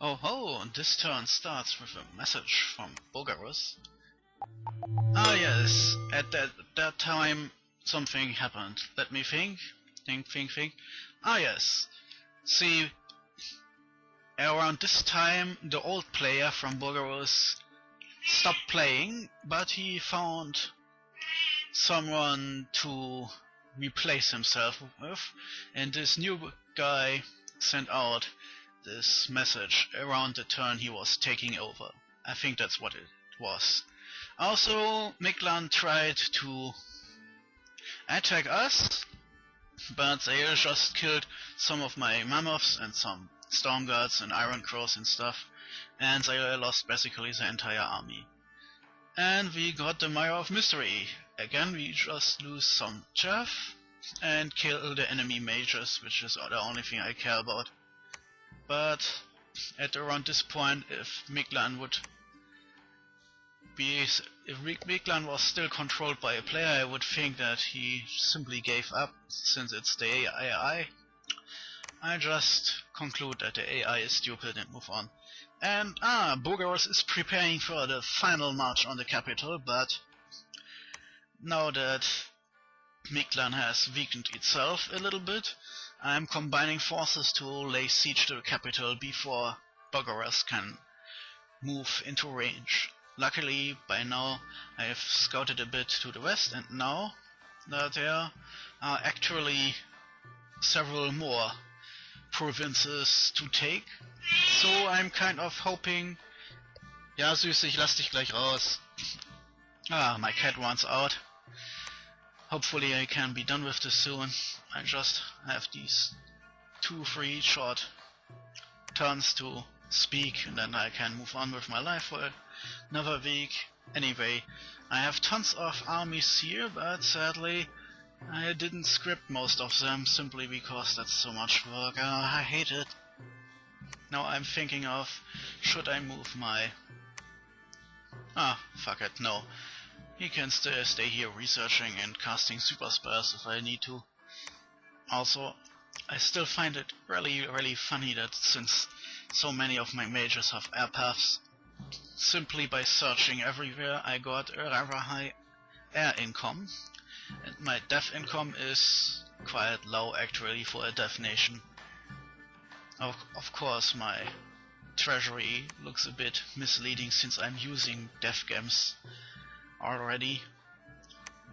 Oh ho, this turn starts with a message from Bogarus. Ah yes, at that time something happened. Let me think. Think. Ah yes. See, around this time the old player from Bogarus stopped playing, but he found someone to replace himself with, and this new guy sent out this message around the turn he was taking over. I think that's what it was. Also, Mictlan tried to attack us, but they just killed some of my mammoths and some storm guards and iron crows and stuff, and they lost basically the entire army. And we got the Mire of Mystery. Again, we just lose some chaff and kill the enemy mages, which is the only thing I care about. But at around this point, if Mictlan was still controlled by a player, I would think that he simply gave up, since it's the AI. I just conclude that the AI is stupid and move on. And Bogarus is preparing for the final march on the capital, but now that Mictlan has weakened itself a little bit, I'm combining forces to lay siege to the capital before Bogarus can move into range. Luckily, by now I have scouted a bit to the west, and now there are actually several more provinces to take. So I'm kind of hoping... Ja, Süße, ich lass dich gleich raus. My cat wants out. Hopefully I can be done with this soon. I just have these 2-3 short turns to speak, and then I can move on with my life for another week. Anyway, I have tons of armies here, but sadly I didn't script most of them simply because that's so much work. I hate it. Now I'm thinking of, should I move my... fuck it, no. He can still stay here researching and casting super spells if I need to. Also, I still find it really funny that since so many of my mages have air paths, simply by searching everywhere I got a rather high air income, and my death income is quite low actually for a death nation. Of course my treasury looks a bit misleading since I'm using death gems already,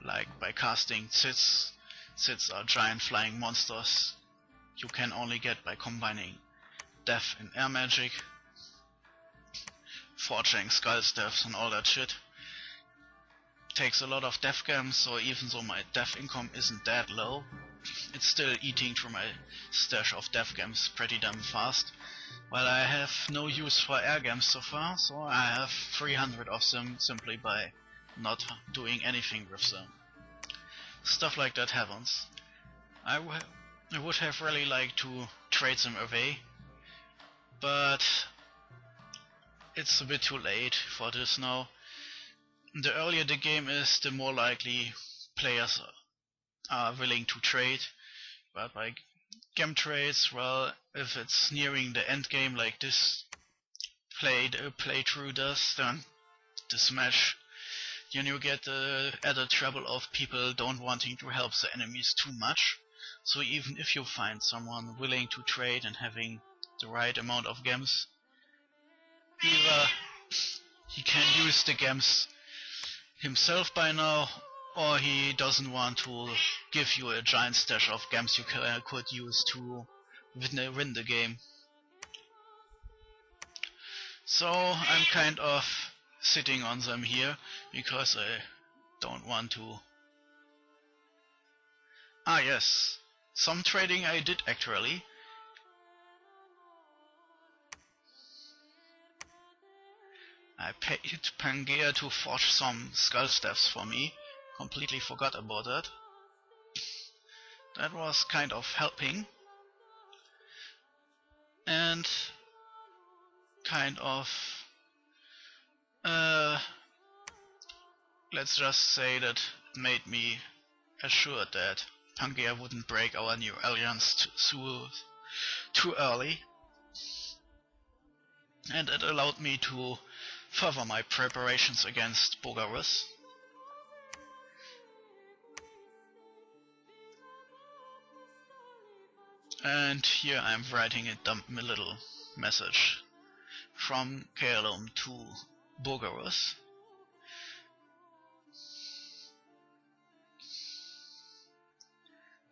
like by casting Cits. Cits are giant flying monsters you can only get by combining death and air magic, forging skull staffs and all that shit. Takes a lot of death gems, so even though my death income isn't that low, it's still eating through my stash of death gems pretty damn fast. While I have no use for air gems so far, so I have 300 of them simply by not doing anything with them. Stuff like that happens. I would have really liked to trade them away, but it's a bit too late for this now. The earlier the game is, the more likely players are willing to trade, but by gem trades, well, if it's nearing the end game like this playthrough does, then this match, then you get the added trouble of people don't wanting to help the enemies too much. So even if you find someone willing to trade and having the right amount of gems, either he can use the gems himself by now, or he doesn't want to give you a giant stash of gems you could use to win the game. So I'm kind of sitting on them here because I don't want to... yes, some trading I did actually. I paid Pangea to forge some skull staffs for me. Completely forgot about that. That was kind of helping. And kind of... let's just say that it made me assured that Pangea wouldn't break our new alliance too early. and it allowed me to further my preparations against Bogarus. And here I'm writing a little message from Kaelum to Bogarus.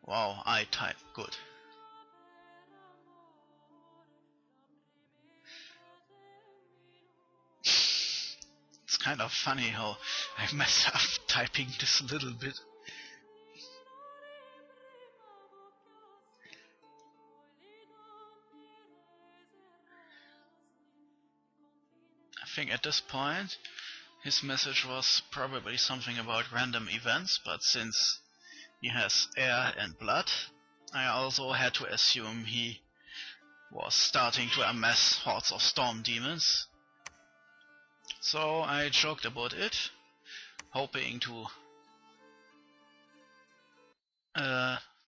Wow, I type good. It's kind of funny how I mess up typing this a little bit. I think at this point his message was probably something about random events, but since he has air and blood, I also had to assume he was starting to amass hordes of storm demons. So I joked about it, hoping to